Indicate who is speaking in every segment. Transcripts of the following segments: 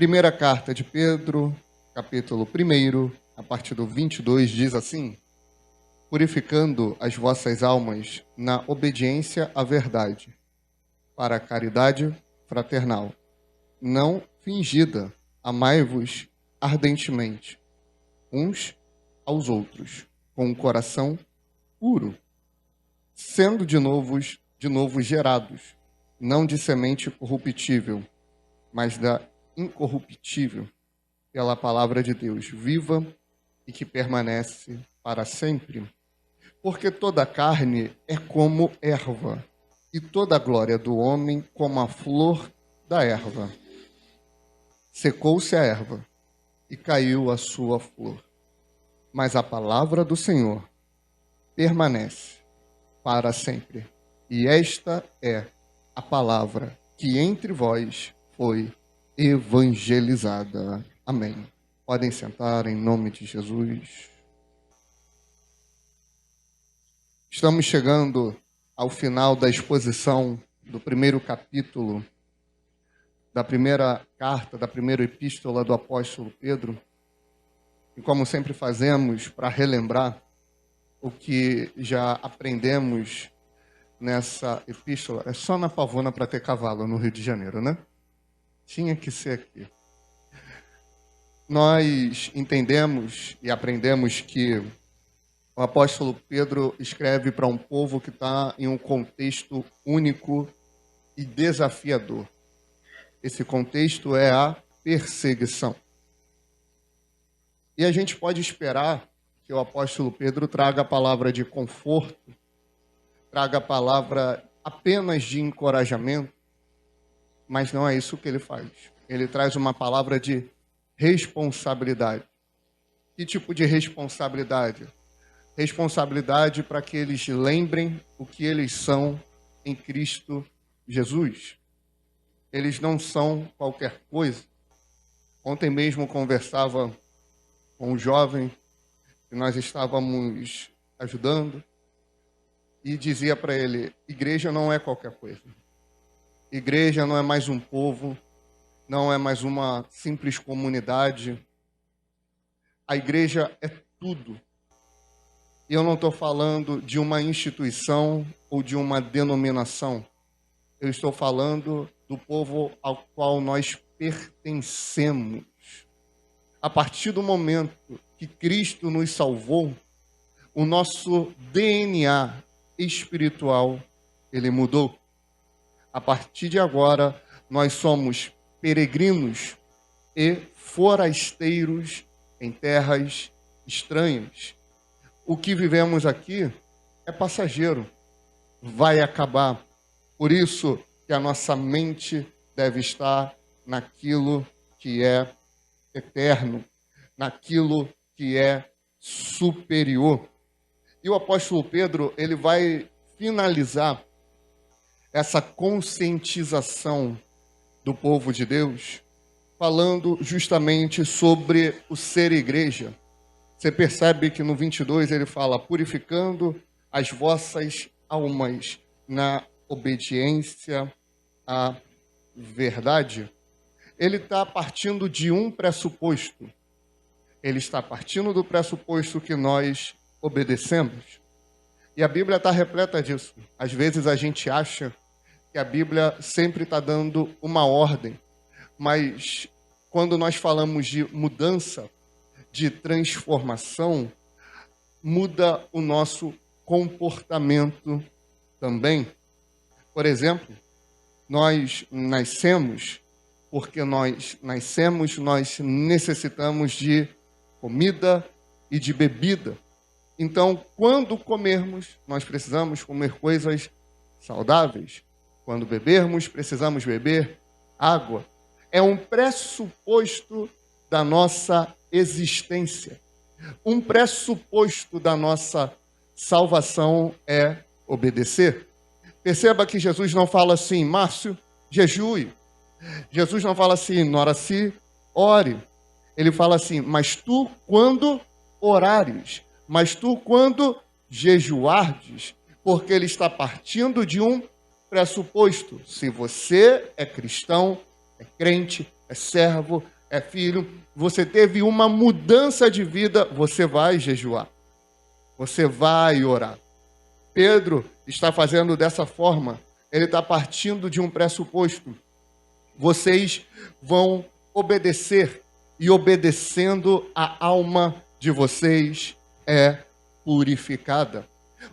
Speaker 1: Primeira carta de Pedro, capítulo 1, a partir do 22, diz assim: purificando as vossas almas na obediência à verdade, para a caridade fraternal, não fingida, amai-vos ardentemente, uns aos outros, com o coração puro, sendo de novo gerados, não de semente corruptível, mas da incorruptível, pela palavra de Deus, viva e que permanece para sempre. Porque toda carne é como erva, e toda a glória do homem como a flor da erva. Secou-se a erva, e caiu a sua flor. Mas a palavra do Senhor permanece para sempre. E esta é a palavra que entre vós foi evangelizada. Amém. Podem sentar em nome de Jesus. Estamos chegando ao final da exposição do primeiro capítulo da primeira carta, da primeira epístola do apóstolo Pedro. E como sempre fazemos para relembrar o que já aprendemos nessa epístola, é só na Pavuna para ter cavalo no Rio de Janeiro, né? Tinha que ser aqui. Nós entendemos e aprendemos que o apóstolo Pedro escreve para um povo que está em um contexto único e desafiador. Esse contexto é a perseguição. E a gente pode esperar que o apóstolo Pedro traga a palavra de conforto, traga a palavra apenas de encorajamento, mas não é isso que ele faz. Ele traz uma palavra de responsabilidade. Que tipo de responsabilidade? Responsabilidade para que eles lembrem o que eles são em Cristo Jesus. Eles não são qualquer coisa. Ontem mesmo conversava com um jovem que nós estávamos ajudando e dizia para ele: igreja não é qualquer coisa. Igreja não é mais um povo, não é mais uma simples comunidade. A igreja é tudo. E eu não estou falando de uma instituição ou de uma denominação. Eu estou falando do povo ao qual nós pertencemos. A partir do momento que Cristo nos salvou, o nosso DNA espiritual, ele mudou. A partir de agora, nós somos peregrinos e forasteiros em terras estranhas. O que vivemos aqui é passageiro, vai acabar. Por isso que a nossa mente deve estar naquilo que é eterno, naquilo que é superior. E o apóstolo Pedro, ele vai finalizar essa conscientização do povo de Deus, falando justamente sobre o ser igreja. Você percebe que no 22 ele fala: purificando as vossas almas na obediência à verdade. Ele está partindo de um pressuposto. Ele está partindo do pressuposto que nós obedecemos. E a Bíblia está repleta disso. Às vezes a gente acha que a Bíblia sempre está dando uma ordem. Mas quando nós falamos de mudança, de transformação, muda o nosso comportamento também. Por exemplo, nós nascemos, porque nós nascemos, nós necessitamos de comida e de bebida. Então, quando comermos, nós precisamos comer coisas saudáveis. Quando bebermos, precisamos beber água. É um pressuposto da nossa existência. Um pressuposto da nossa salvação é obedecer. Perceba que Jesus não fala assim: Márcio, jejue. Jesus não fala assim: Nora-se, ore. Ele fala assim: mas tu quando orares, mas tu quando jejuardes, porque ele está partindo de um pressuposto. Se você é cristão, é crente, é servo, é filho, você teve uma mudança de vida, você vai jejuar. Você vai orar. Pedro está fazendo dessa forma. Ele está partindo de um pressuposto. Vocês vão obedecer. E obedecendo, a alma de vocês é purificada.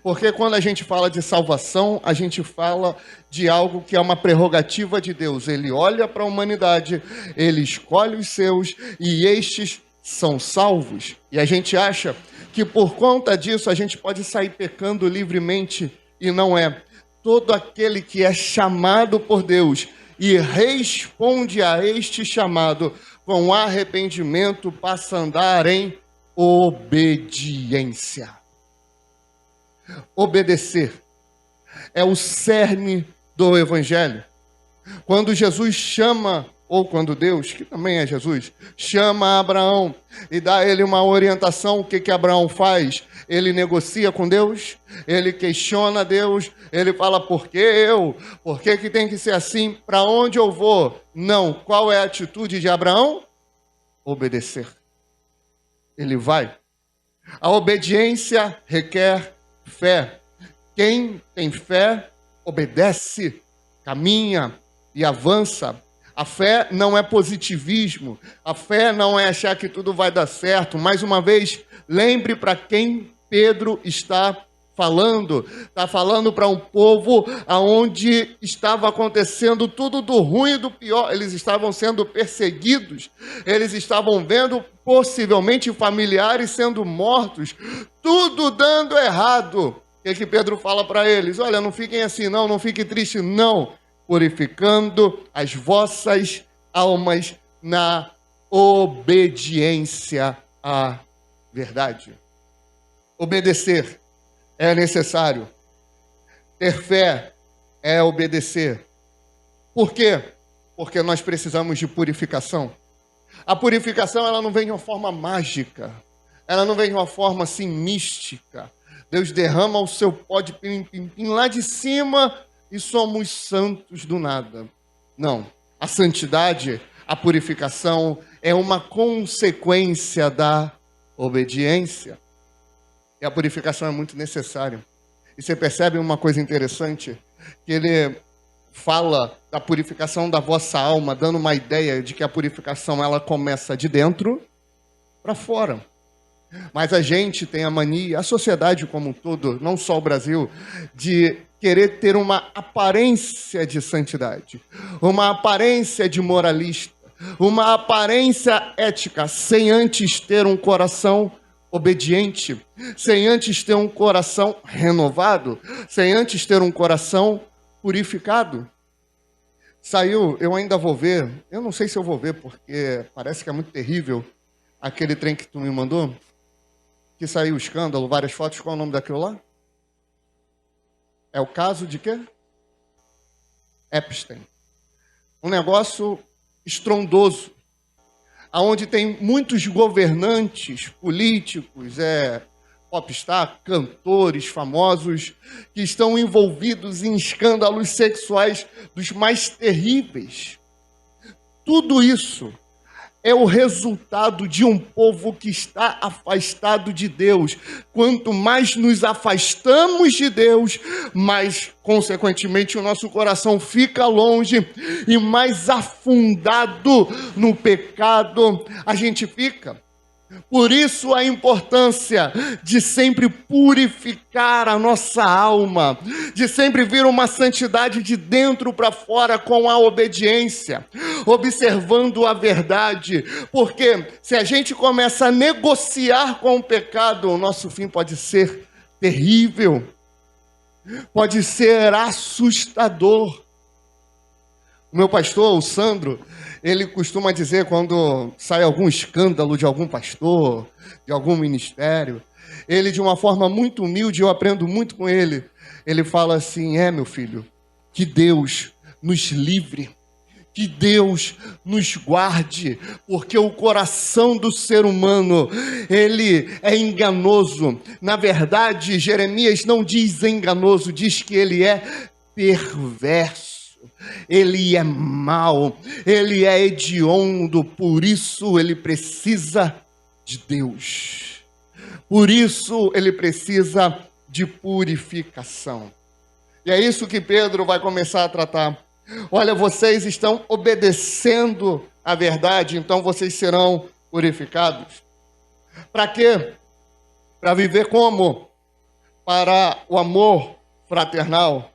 Speaker 1: Porque quando a gente fala de salvação, a gente fala de algo que é uma prerrogativa de Deus. Ele olha para a humanidade, ele escolhe os seus e estes são salvos. E a gente acha que por conta disso a gente pode sair pecando livremente e não é. Todo aquele que é chamado por Deus e responde a este chamado com arrependimento passa a andar em obediência. Obedecer é o cerne do Evangelho. Quando Jesus chama, ou quando Deus, que também é Jesus, chama Abraão e dá a ele uma orientação, o que Abraão faz? Ele negocia com Deus, ele questiona Deus, ele fala, por que eu? Por que tem que ser assim? Para onde eu vou? Não. Qual é a atitude de Abraão? Obedecer. Ele vai. A obediência requer fé. Quem tem fé, obedece, caminha e avança. A fé não é positivismo. A fé não é achar que tudo vai dar certo. Mais uma vez, lembre para quem Pedro está falando. Está falando para um povo onde estava acontecendo tudo do ruim e do pior. Eles estavam sendo perseguidos. Eles estavam vendo possivelmente familiares sendo mortos. Tudo dando errado. O que Pedro fala para eles? Olha, não fiquem assim não fiquem tristes não. Purificando as vossas almas na obediência à verdade. Obedecer é necessário. Ter fé é obedecer. Por quê? Porque nós precisamos de purificação. A purificação ela não vem de uma forma mágica. Ela não vem de uma forma assim mística. Deus derrama o seu pó de pim-pim-pim lá de cima e somos santos do nada. Não. A santidade, a purificação é uma consequência da obediência. E a purificação é muito necessária. E você percebe uma coisa interessante? Que ele fala da purificação da vossa alma, dando uma ideia de que a purificação ela começa de dentro para fora. Mas a gente tem a mania, a sociedade como um todo, não só o Brasil, de querer ter uma aparência de santidade, uma aparência de moralista, uma aparência ética, sem antes ter um coração obediente, sem antes ter um coração renovado, sem antes ter um coração purificado. Saiu, eu ainda vou ver, eu não sei se eu vou ver, porque parece que é muito terrível, aquele trem que tu me mandou, que saiu o escândalo, várias fotos, qual é o nome daquilo lá? É o caso de quê? Epstein. Um negócio estrondoso, onde tem muitos governantes, políticos, popstar, cantores famosos, que estão envolvidos em escândalos sexuais dos mais terríveis. Tudo isso é o resultado de um povo que está afastado de Deus. Quanto mais nos afastamos de Deus, mais, consequentemente, o nosso coração fica longe e mais afundado no pecado a gente fica. Por isso a importância de sempre purificar a nossa alma, de sempre vir uma santidade de dentro para fora com a obediência, observando a verdade, porque se a gente começa a negociar com o pecado, o nosso fim pode ser terrível, pode ser assustador. O meu pastor, o Sandro, ele costuma dizer quando sai algum escândalo de algum pastor, de algum ministério, ele de uma forma muito humilde, eu aprendo muito com ele, ele fala assim, meu filho, que Deus nos livre, que Deus nos guarde, porque o coração do ser humano, ele é enganoso. Na verdade, Jeremias não diz enganoso, diz que ele é perverso. ele é mau, ele é hediondo, por isso ele precisa de Deus. Por isso ele precisa de purificação. E é isso que Pedro vai começar a tratar. Olha, vocês estão obedecendo a verdade, então vocês serão purificados. Para quê? Para viver como? Para o amor fraternal,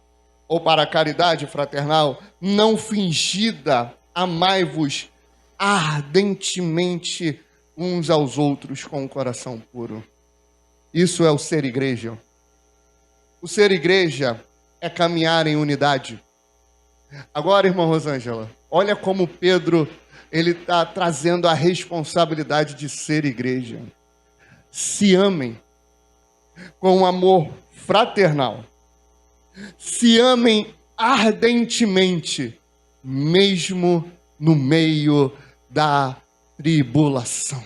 Speaker 1: ou para a caridade fraternal, não fingida, amai-vos ardentemente uns aos outros com o coração puro. Isso é o ser igreja. O ser igreja é caminhar em unidade. Agora, irmã Rosângela, olha como Pedro ele está trazendo a responsabilidade de ser igreja. Se amem com amor fraternal. Se amem ardentemente, mesmo no meio da tribulação.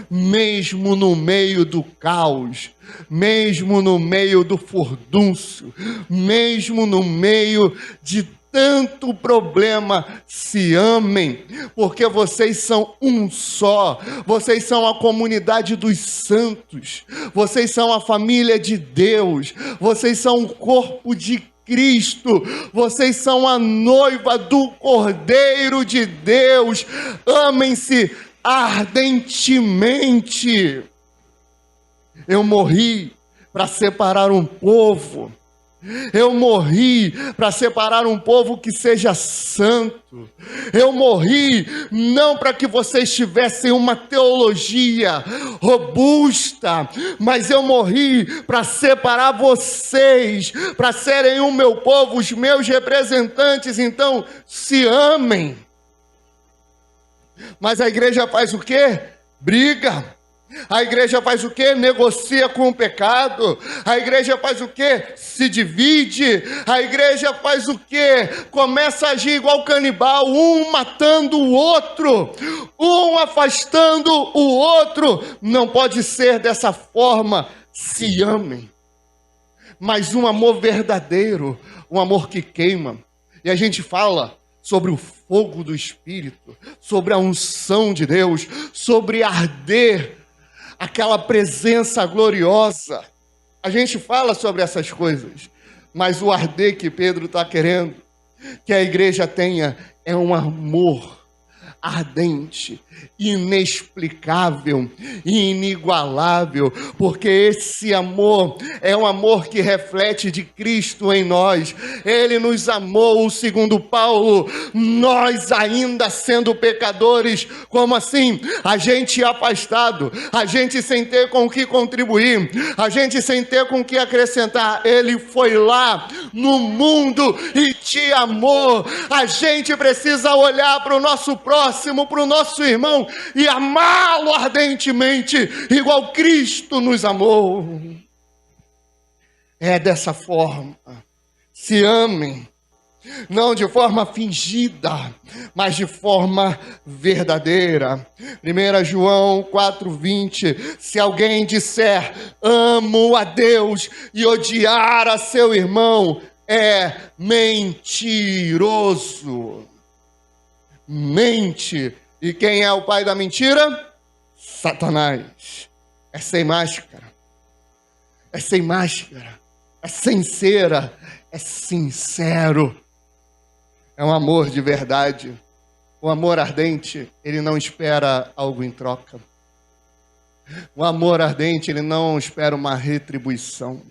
Speaker 1: Mesmo no meio do caos, mesmo no meio do furdúncio, mesmo no meio de tanto problema, se amem, porque vocês são um só, vocês são a comunidade dos santos, vocês são a família de Deus, vocês são o corpo de Cristo, vocês são a noiva do Cordeiro de Deus, amem-se ardentemente. Eu morri para separar um povo. Eu morri para separar um povo que seja santo. Eu morri não para que vocês tivessem uma teologia robusta, mas eu morri para separar vocês, para serem o meu povo, os meus representantes. Então, se amem. Mas a igreja faz o quê? Briga. A igreja faz o quê? Negocia com o pecado. A igreja faz o quê? Se divide. A igreja faz o quê? Começa a agir igual canibal, um matando o outro, um afastando o outro. Não pode ser dessa forma. Se amem. Mas um amor verdadeiro, um amor que queima. E a gente fala sobre o fogo do Espírito, sobre a unção de Deus, sobre arder aquela presença gloriosa. A gente fala sobre essas coisas, mas o arder que Pedro está querendo que a igreja tenha é um amor ardente, inexplicável, inigualável, porque esse amor é um amor que reflete de Cristo em nós. Ele nos amou, segundo Paulo, nós ainda sendo pecadores. Como assim? A gente afastado, a gente sem ter com o que contribuir, a gente sem ter com o que acrescentar. Ele foi lá no mundo e te amou. A gente precisa olhar para o nosso próximo, para o nosso irmão e amá-lo ardentemente, igual Cristo nos amou. É dessa forma. Se amem, não de forma fingida, mas de forma verdadeira. 1 João 4,20: se alguém disser amo a Deus e odiar a seu irmão, é mentiroso. Mente. E quem é o pai da mentira? Satanás. É sem máscara. É sem máscara. É sem cera. É sincero. É um amor de verdade. O amor ardente, ele não espera algo em troca. O amor ardente, ele não espera uma retribuição.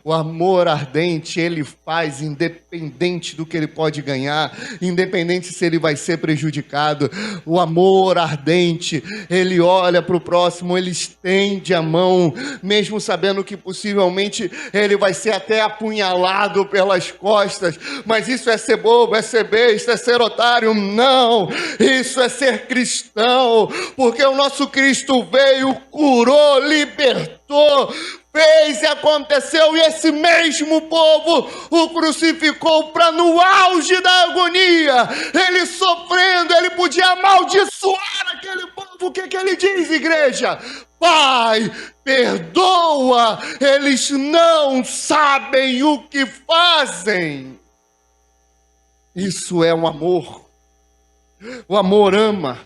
Speaker 1: O amor ardente, ele faz independente do que ele pode ganhar, independente se ele vai ser prejudicado. O amor ardente, ele olha para o próximo, ele estende a mão, mesmo sabendo que possivelmente ele vai ser até apunhalado pelas costas. Mas isso é ser bobo, é ser besta, é ser otário? Não, isso é ser cristão, porque o nosso Cristo veio, curou, libertou, fez e aconteceu, e esse mesmo povo o crucificou para no auge da agonia, ele sofrendo, ele podia amaldiçoar aquele povo. O que ele diz, igreja? Pai, perdoa, eles não sabem o que fazem. Isso é um amor. O amor ama.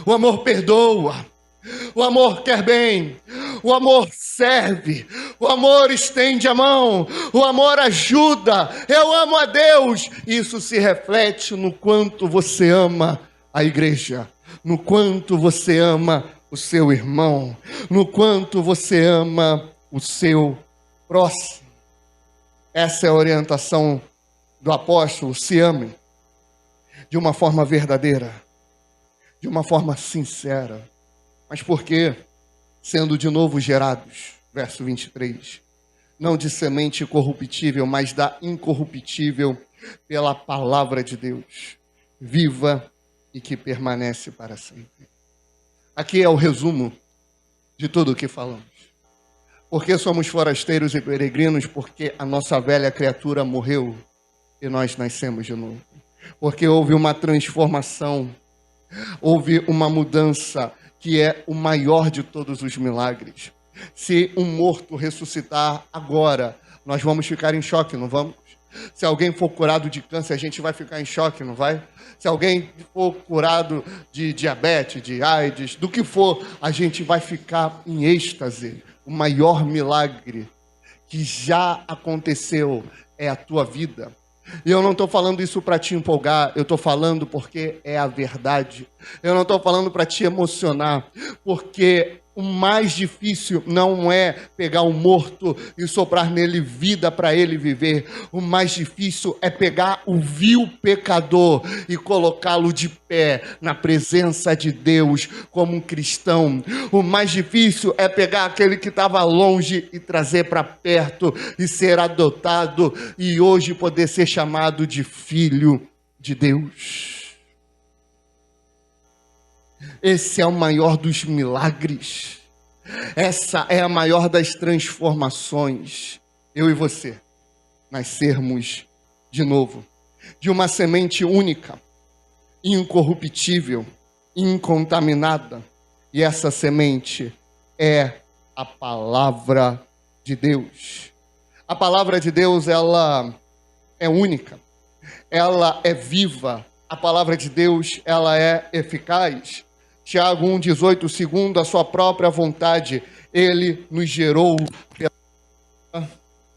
Speaker 1: O amor perdoa. O amor quer bem. O amor serve. O amor estende a mão. O amor ajuda. Eu amo a Deus. Isso se reflete no quanto você ama a igreja, no quanto você ama o seu irmão, no quanto você ama o seu próximo. Essa é a orientação do apóstolo. Se amem de uma forma verdadeira, de uma forma sincera. Mas por quê? Sendo de novo gerados, verso 23, não de semente corruptível, mas da incorruptível, pela palavra de Deus, viva e que permanece para sempre. Aqui é o resumo de tudo o que falamos. Porque somos forasteiros e peregrinos, porque a nossa velha criatura morreu e nós nascemos de novo. Porque houve uma transformação, houve uma mudança, que é o maior de todos os milagres. Se um morto ressuscitar agora, nós vamos ficar em choque, não vamos? Se alguém for curado de câncer, a gente vai ficar em choque, não vai? Se alguém for curado de diabetes, de AIDS, do que for, a gente vai ficar em êxtase. O maior milagre que já aconteceu é a tua vida. E eu não estou falando isso para te empolgar, eu estou falando porque é a verdade. Eu não estou falando para te emocionar, porque o mais difícil não é pegar o morto e soprar nele vida para ele viver. O mais difícil é pegar o vil pecador e colocá-lo de pé na presença de Deus como um cristão. O mais difícil é pegar aquele que estava longe e trazer para perto e ser adotado e hoje poder ser chamado de filho de Deus. Esse é o maior dos milagres. Essa é a maior das transformações. Eu e você nascermos de novo, de uma semente única, incorruptível, incontaminada. E essa semente é a palavra de Deus. A palavra de Deus, ela é única, ela é viva. A palavra de Deus, ela é eficaz. Tiago 1,18, segundo a sua própria vontade, ele nos gerou pela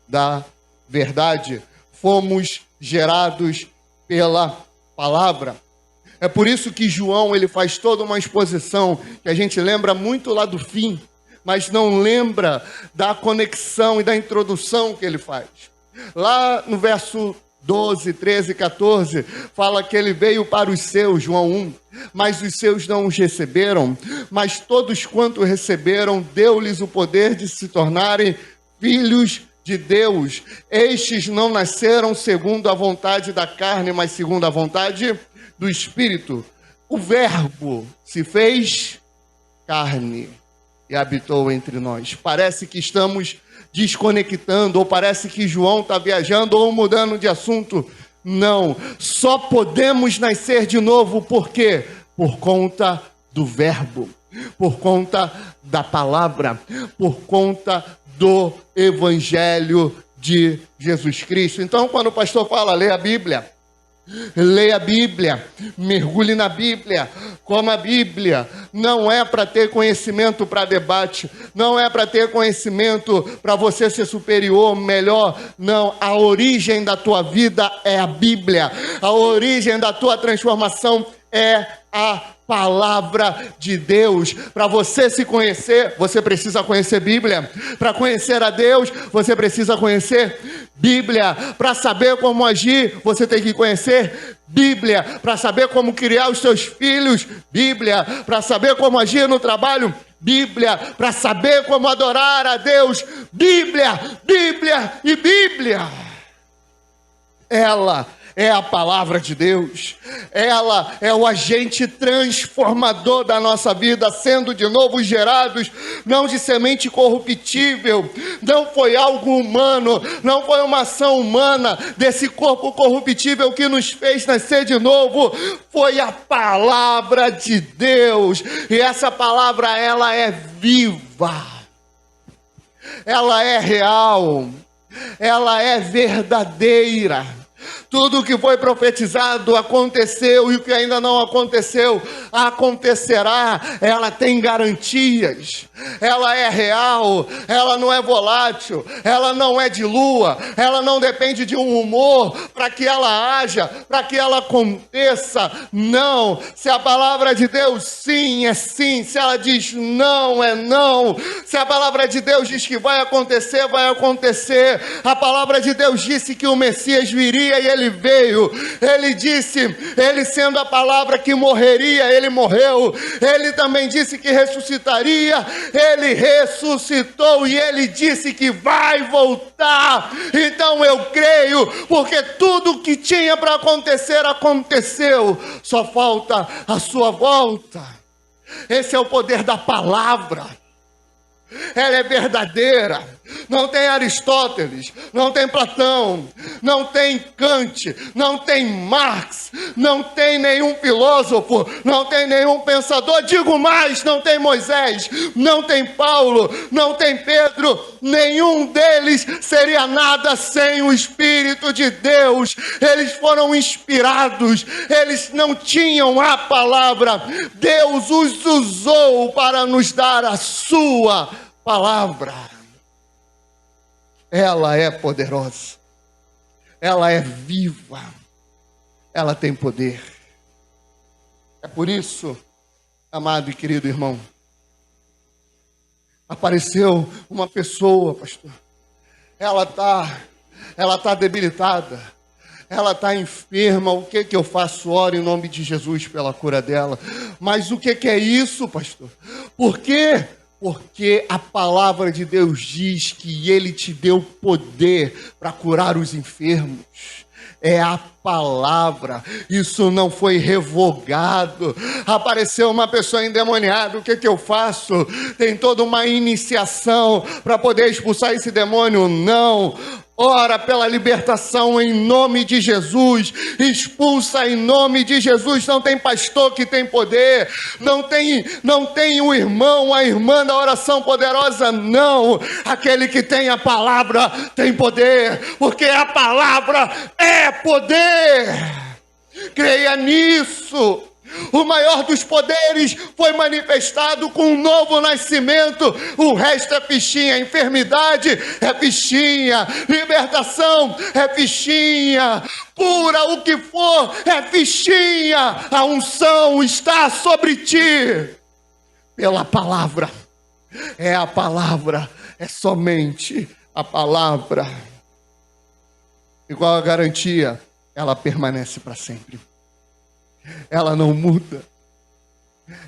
Speaker 1: da verdade. Fomos gerados pela palavra. É por isso que João, ele faz toda uma exposição que a gente lembra muito lá do fim, mas não lembra da conexão e da introdução que ele faz. Lá no verso 12, 13, 14, fala que ele veio para os seus, João 1, mas os seus não os receberam, mas todos quanto receberam, deu-lhes o poder de se tornarem filhos de Deus. Estes não nasceram segundo a vontade da carne, mas segundo a vontade do Espírito. O Verbo se fez carne e habitou entre nós. Parece que estamos desconectando, ou parece que João está viajando ou mudando de assunto. Não, só podemos nascer de novo, por quê? Por conta do Verbo, por conta da palavra, por conta do Evangelho de Jesus Cristo. Então, quando o pastor fala, leia a Bíblia, mergulhe na Bíblia, coma a Bíblia. Não é para ter conhecimento para debate, não é para ter conhecimento para você ser superior, melhor. Não, a origem da tua vida é a Bíblia, a origem da tua transformação é a palavra de Deus. Para você se conhecer, você precisa conhecer Bíblia. Para conhecer a Deus, você precisa conhecer Bíblia. Para saber como agir, você tem que conhecer Bíblia. Para saber como criar os seus filhos, Bíblia. Para saber como agir no trabalho, Bíblia. Para saber como adorar a Deus, Bíblia, Bíblia e Bíblia. Ela é a palavra de Deus, ela é o agente transformador da nossa vida, sendo de novo gerados, não de semente corruptível, não foi algo humano, não foi uma ação humana desse corpo corruptível que nos fez nascer de novo, foi a palavra de Deus, e essa palavra, ela é viva, ela é real, ela é verdadeira. Tudo o que foi profetizado aconteceu, e o que ainda não aconteceu, acontecerá. Ela tem garantias, ela é real, ela não é volátil, ela não é de lua, ela não depende de um humor para que ela haja, para que ela aconteça. Não, se a palavra de Deus sim, é sim. Se ela diz não, é não. Se a palavra de Deus diz que vai acontecer, vai acontecer. A palavra de Deus disse que o Messias viria e ele veio. Ele disse, ele sendo a palavra que morreria, ele morreu. Ele também disse que ressuscitaria, ele ressuscitou e ele disse que vai voltar. Então eu creio, porque tudo que tinha para acontecer, aconteceu. Só falta a sua volta. Esse é o poder da palavra. Ela é verdadeira. Não tem Aristóteles, não tem Platão, não tem Kant, não tem Marx, não tem nenhum filósofo, não tem nenhum pensador. Digo mais, não tem Moisés, não tem Paulo, não tem Pedro. Nenhum deles seria nada sem o Espírito de Deus. Eles foram inspirados, eles não tinham a palavra. Deus os usou para nos dar a sua palavra. Ela é poderosa, ela é viva, ela tem poder. É por isso, amado e querido irmão, apareceu uma pessoa, pastor, ela tá debilitada, ela está enferma. O que eu faço? Oro em nome de Jesus pela cura dela. Mas o que é isso, pastor? Por quê? Porque a palavra de Deus diz que Ele te deu poder para curar os enfermos. É a palavra, isso não foi revogado. Apareceu uma pessoa endemoniada, o que eu faço? Tem toda uma iniciação para poder expulsar esse demônio? Não. Ora pela libertação em nome de Jesus, expulsa em nome de Jesus. Não tem pastor que tem poder, não tem o irmão, a irmã da oração poderosa, não. Aquele que tem a palavra tem poder, porque a palavra é poder. Creia nisso. O maior dos poderes foi manifestado com um novo nascimento. O resto é fichinha. Enfermidade é fichinha. Libertação é fichinha. Cura, o que for, é fichinha. A unção está sobre ti pela palavra. É a palavra. É somente a palavra. Igual a garantia, ela permanece para sempre. Ela não muda,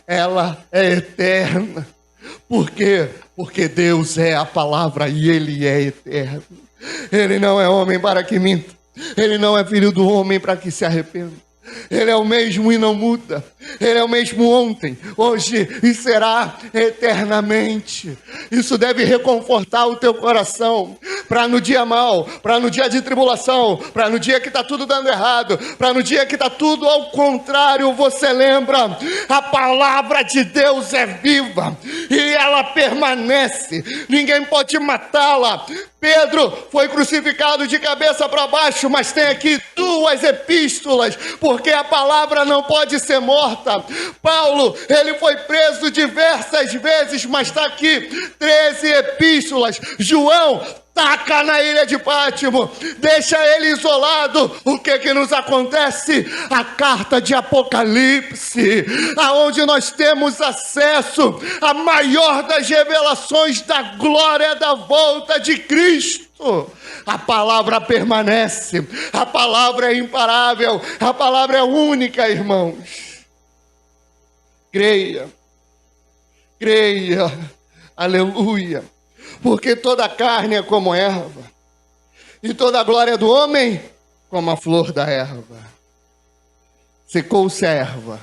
Speaker 1: ela é eterna. Por quê? Porque Deus é a palavra e Ele é eterno. Ele não é homem para que minta, Ele não é filho do homem para que se arrependa. Ele é o mesmo e não muda. Ele é o mesmo ontem, hoje e será eternamente. Isso deve reconfortar o teu coração, para no dia mau, para no dia de tribulação, para no dia que está tudo dando errado, para no dia que está tudo ao contrário, você lembra, a palavra de Deus é viva e ela permanece. Ninguém pode matá-la. Pedro foi crucificado de cabeça para baixo, mas tem aqui 2 epístolas, porque a palavra não pode ser morta. Paulo, ele foi preso diversas vezes, mas está aqui 13 epístolas. João, taca na ilha de Pátimo, deixa ele isolado. O que nos acontece? A carta de Apocalipse, aonde nós temos acesso à maior das revelações da glória da volta de Cristo. A palavra permanece, a palavra é imparável, a palavra é única, irmãos. Creia, aleluia. Porque toda a carne é como erva, e toda a glória do homem como a flor da erva. Secou-se a erva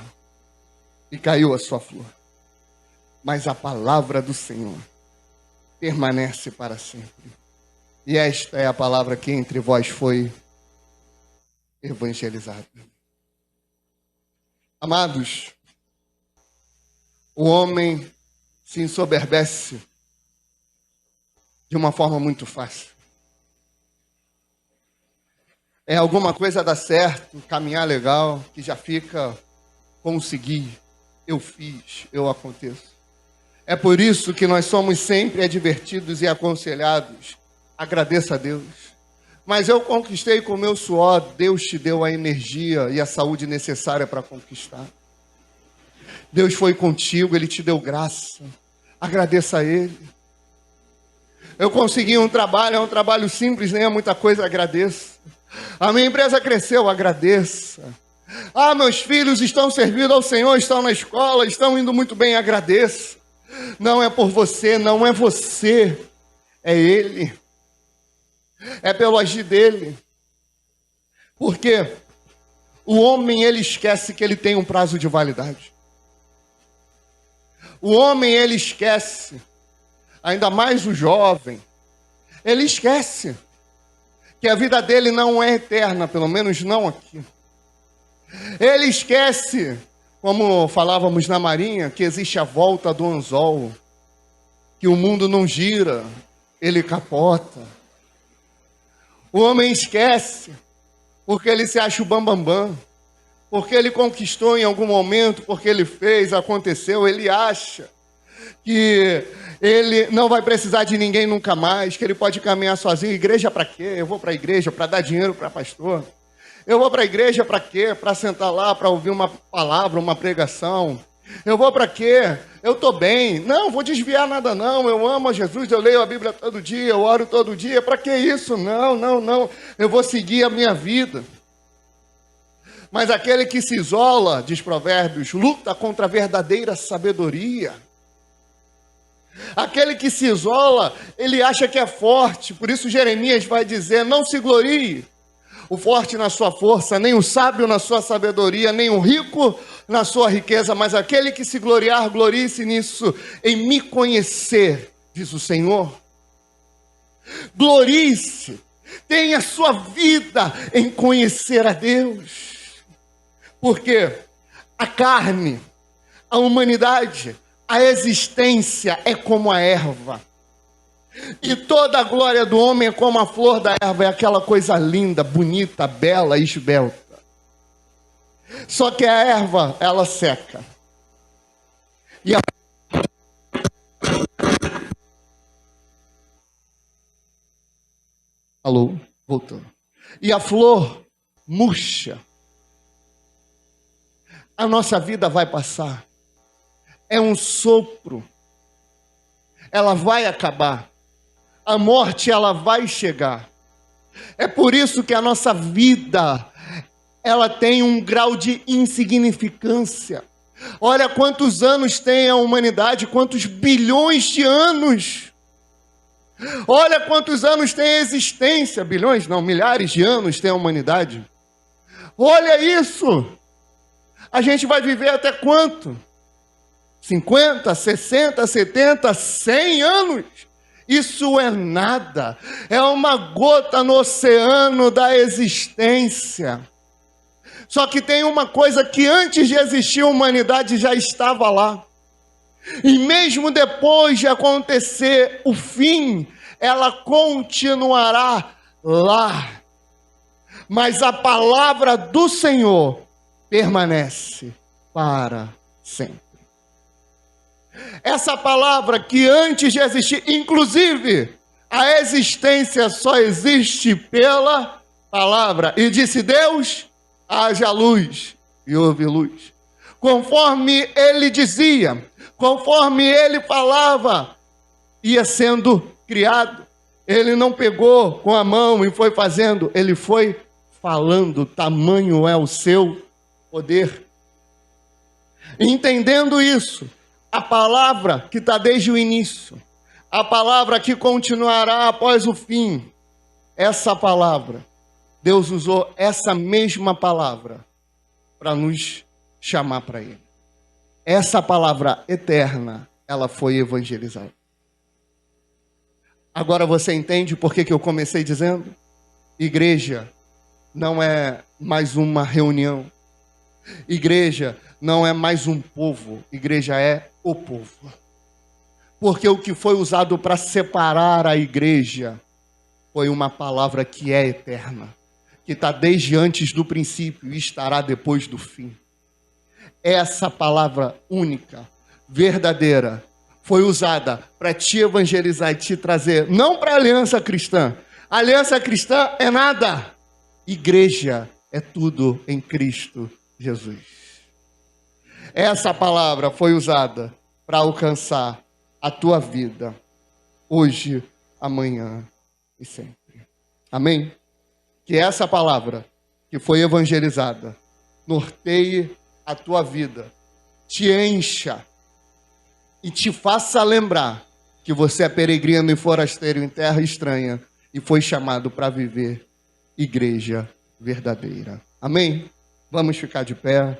Speaker 1: e caiu a sua flor, mas a palavra do Senhor permanece para sempre. E esta é a palavra que entre vós foi evangelizada. Amados, o homem se ensoberbece de uma forma muito fácil. alguma coisa dar certo, caminhar legal, que já fica consegui, eu fiz, eu aconteço. É por isso que nós somos sempre advertidos e aconselhados. Agradeça a Deus. Mas eu conquistei com o meu suor, Deus te deu a energia e a saúde necessária para conquistar. Deus foi contigo, Ele te deu graça. Agradeça a Ele. Eu consegui um trabalho, é um trabalho simples, nem é muita coisa, agradeça. A minha empresa cresceu, agradeça. Ah, meus filhos estão servindo ao Senhor, estão na escola, estão indo muito bem, agradeça. Não é por você, não é você, é Ele. É pelo agir dEle. Porque o homem, ele esquece que ele tem um prazo de validade. O homem, ele esquece, ainda mais o jovem, ele esquece que a vida dele não é eterna, pelo menos não aqui. Ele esquece, como falávamos na Marinha, que existe a volta do anzol, que o mundo não gira, ele capota. O homem esquece, porque ele se acha o bambambam, porque ele conquistou em algum momento, porque ele fez, aconteceu, ele acha que ele não vai precisar de ninguém nunca mais, que ele pode caminhar sozinho. Igreja para quê? Eu vou para a igreja para dar dinheiro para pastor. Eu vou para a igreja para quê? Para sentar lá, para ouvir uma palavra, uma pregação. Eu vou para quê? Eu estou bem. Não, vou desviar nada não. Eu amo a Jesus, eu leio a Bíblia todo dia, eu oro todo dia. Para que isso? Não. Eu vou seguir a minha vida. Mas aquele que se isola, diz Provérbios, luta contra a verdadeira sabedoria. Aquele que se isola, ele acha que é forte. Por isso Jeremias vai dizer, não se glorie o forte na sua força, nem o sábio na sua sabedoria, nem o rico na sua riqueza, mas aquele que se gloriar, glorie-se nisso, em me conhecer, diz o Senhor. Glorie-se, tenha sua vida em conhecer a Deus. Porque a carne, a humanidade, a existência é como a erva. E toda a glória do homem é como a flor da erva, é aquela coisa linda, bonita, bela, esbelta. Só que a erva, ela seca. E a... Alô, voltando. E a flor murcha. A nossa vida vai passar. É um sopro. Ela vai acabar. A morte, ela vai chegar. É por isso que a nossa vida, ela tem um grau de insignificância. Olha quantos anos tem a humanidade, quantos bilhões de anos. Olha quantos anos tem a existência. Bilhões, não, milhares de anos tem a humanidade. Olha isso. A gente vai viver até quanto? 50, 60, 70, 100 anos? Isso é nada. É uma gota no oceano da existência. Só que tem uma coisa que antes de existir a humanidade já estava lá. E mesmo depois de acontecer o fim, ela continuará lá. Mas a palavra do Senhor permanece para sempre. Essa palavra que antes de existir, inclusive, a existência só existe pela palavra. E disse Deus, haja luz, e houve luz. Conforme ele dizia, conforme ele falava, ia sendo criado. Ele não pegou com a mão e foi fazendo, ele foi falando, tamanho é o seu poder. Entendendo isso, a palavra que está desde o início, a palavra que continuará após o fim, essa palavra, Deus usou essa mesma palavra para nos chamar para Ele. Essa palavra eterna, ela foi evangelizada. Agora você entende por que eu comecei dizendo? Igreja não é mais uma reunião. Igreja não é mais um povo. Igreja é o povo. Porque o que foi usado para separar a igreja foi uma palavra que é eterna, que está desde antes do princípio e estará depois do fim. Essa palavra única, verdadeira, foi usada para te evangelizar e te trazer, não para a aliança cristã. A aliança cristã é nada. Igreja é tudo em Cristo Jesus. Essa palavra foi usada para alcançar a tua vida, hoje, amanhã e sempre. Amém? Que essa palavra que foi evangelizada norteie a tua vida, te encha e te faça lembrar que você é peregrino e forasteiro em terra estranha e foi chamado para viver igreja verdadeira. Amém? Vamos ficar de pé.